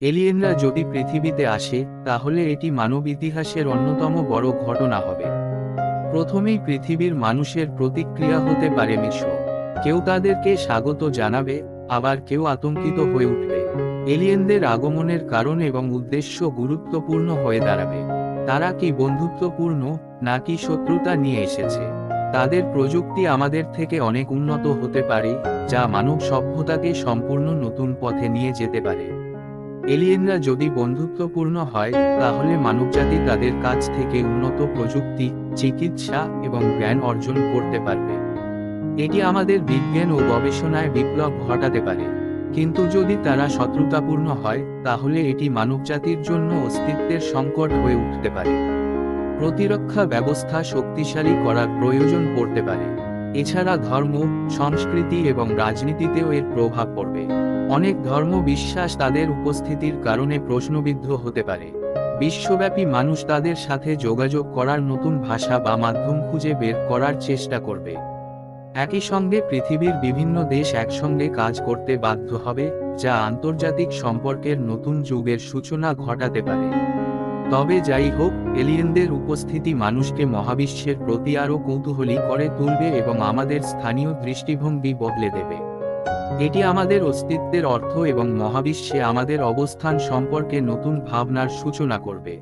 এলিয়েনরা যদি পৃথিবীতে আসে, তাহলে এটি মানব ইতিহাসের অন্যতম বড় ঘটনা হবে। প্রথমেই পৃথিবীর মানুষের প্রতিক্রিয়া হতে পারে মিশ্র। কেউ তাদেরকে স্বাগত জানাবে, আবার কেউ আতঙ্কিত হয়ে উঠবে। এলিয়েনদের আগমনের কারণ এবং উদ্দেশ্য গুরুত্বপূর্ণ হয়ে দাঁড়াবে। তারা কি বন্ধুত্বপূর্ণ, নাকি শত্রুতা নিয়ে এসেছে? তাদের প্রযুক্তি আমাদের থেকে অনেক উন্নত হতে পারে, যা মানব সভ্যতাকে সম্পূর্ণ নতুন পথে নিয়ে যেতে পারে। এলিয়েনরা যদি বন্ধুত্বপূর্ণ হয়, তাহলে মানবজাতি তাদের কাছ থেকে উন্নত প্রযুক্তি, চিকিৎসা এবং জ্ঞান অর্জন করতে পারবে। এটি আমাদের বিজ্ঞান ও গবেষণায় বিপ্লব ঘটাতে পারে। কিন্তু যদি তারা শত্রুতাপূর্ণ হয়, তাহলে এটি মানবজাতির জন্য অস্তিত্বের সংকট হয়ে উঠতে পারে। প্রতিরক্ষা ব্যবস্থা শক্তিশালী করার প্রয়োজন পড়তে পারে। এছাড়া ধর্ম, সংস্কৃতি এবং রাজনীতিতেও এর প্রভাব পড়বে। অনেক ধর্ম বিশ্বাস তাদের উপস্থিতির কারণে প্রশ্নবিদ্ধ হতে পারে। বিশ্বব্যাপী মানুষ তাদের সাথে যোগাযোগ করার নতুন ভাষা বা মাধ্যম খুঁজে বের করার চেষ্টা করবে। একই সঙ্গে পৃথিবীর বিভিন্ন দেশ একসঙ্গে কাজ করতে বাধ্য হবে, যা আন্তর্জাতিক সম্পর্কের নতুন যুগের সূচনা ঘটাতে পারে। তবে যাই হোক, এলিয়েনদের উপস্থিতি মানুষকে মহাবিশ্বের প্রতি আরও কৌতূহলী করে তুলবে এবং আমাদের স্থানীয় দৃষ্টিভঙ্গি বদলে দেবে। এটি আমাদের অস্তিত্বের অর্থ এবং মহাবিশ্বে আমাদের অবস্থান সম্পর্কে নতুন ভাবনার সূচনা করবে।